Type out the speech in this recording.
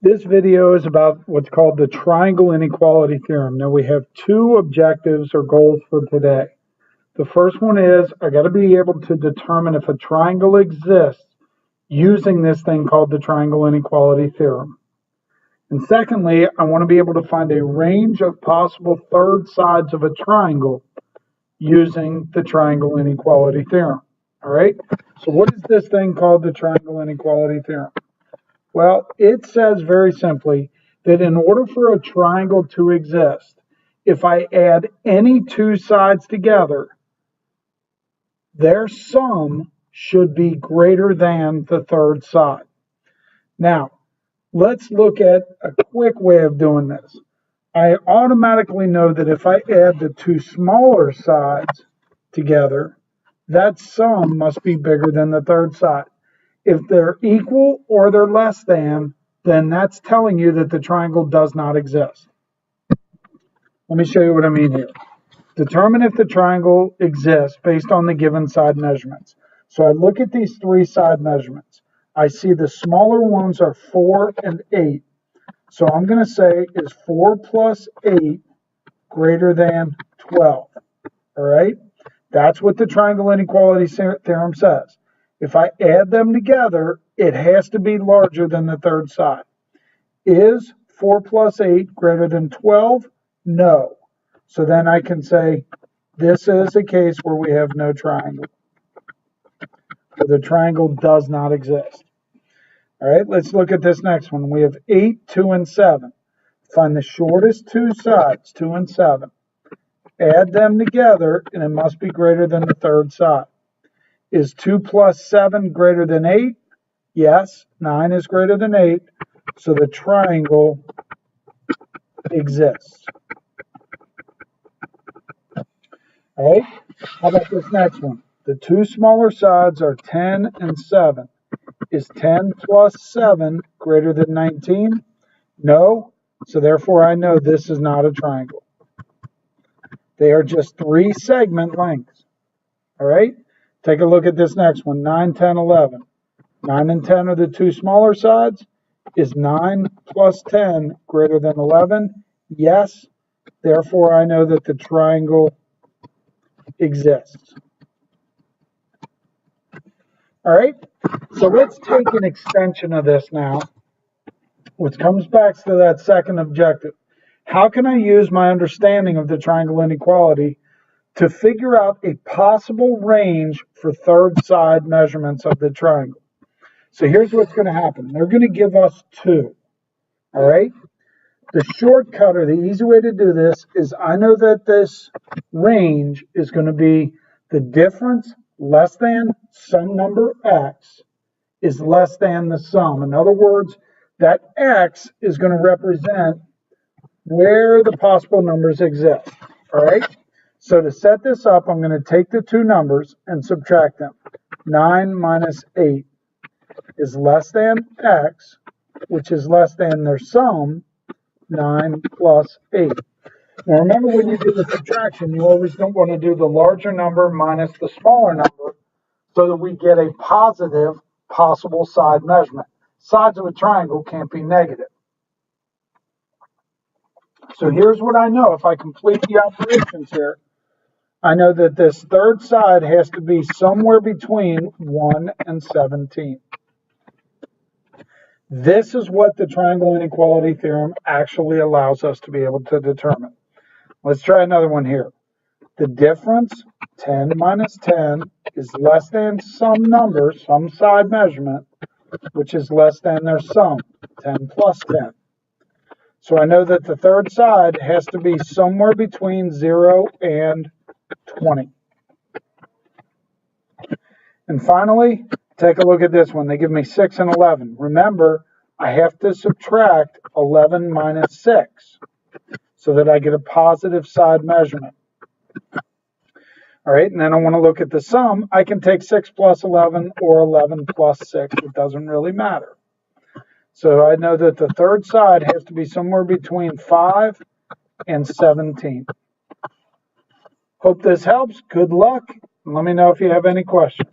This video is about what's called the Triangle Inequality Theorem. Now we have two objectives or goals for today. The first one is I got to be able to determine if a triangle exists using this thing called the Triangle Inequality Theorem. And secondly, I want to be able to find a range of possible third sides of a triangle using the Triangle Inequality Theorem. All right? So what is this thing called the Triangle Inequality Theorem? Well, it says very simply that in order for a triangle to exist, if I add any two sides together, their sum should be greater than the third side. Now, let's look at a quick way of doing this. I automatically know that if I add the two smaller sides together, that sum must be bigger than the third side. If they're equal or they're less than, then that's telling you that the triangle does not exist. Let me show you what I mean here. Determine if the triangle exists based on the given side measurements. So I look at these three side measurements. I see the smaller ones are 4 and 8. So I'm going to say, is 4 plus 8 greater than 12? All right? That's what the Triangle Inequality Theorem says. If I add them together, it has to be larger than the third side. Is 4 plus 8 greater than 12? No. So then I can say this is a case where we have no triangle. So the triangle does not exist. All right, let's look at this next one. We have 8, 2, and 7. Find the shortest two sides, 2 and 7. Add them together, and it must be greater than the third side. Is 2 plus 7 greater than 8? Yes, 9 is greater than 8, so the triangle exists. All right, how about this next one? The two smaller sides are 10 and 7. Is 10 plus 7 greater than 19? No, so therefore I know this is not a triangle. They are just three segment lengths. All right? Take a look at this next one, 9, 10, 11. 9 and 10 are the two smaller sides. Is 9 plus 10 greater than 11? Yes. Therefore, I know that the triangle exists. All right? So let's take an extension of this now, which comes back to that second objective. How can I use my understanding of the triangle inequality to figure out a possible range for third side measurements of the triangle? So here's what's going to happen. They're going to give us two. All right? The shortcut or the easy way to do this is I know that this range is going to be the difference less than some number x is less than the sum. In other words, that x is going to represent where the possible numbers exist. All right? So to set this up, I'm going to take the two numbers and subtract them. 9 minus 8 is less than x, which is less than their sum, 9 plus 8. Now remember, when you do the subtraction, you always don't want to do the larger number minus the smaller number so that we get a positive possible side measurement. Sides of a triangle can't be negative. So here's what I know. If I complete the operations here, I know that this third side has to be somewhere between 1 and 17. This is what the Triangle Inequality Theorem actually allows us to be able to determine. Let's try another one here. The difference, 10 minus 10, is less than some number, some side measurement, which is less than their sum, 10 plus 10. So I know that the third side has to be somewhere between 0 and 20. And finally, take a look at this one. They give me 6 and 11. Remember, I have to subtract 11 minus 6 so that I get a positive side measurement. All right, and then I want to look at the sum. I can take 6 plus 11 or 11 plus 6. It doesn't really matter. So I know that the third side has to be somewhere between 5 and 17. Hope this helps. Good luck. Let me know if you have any questions.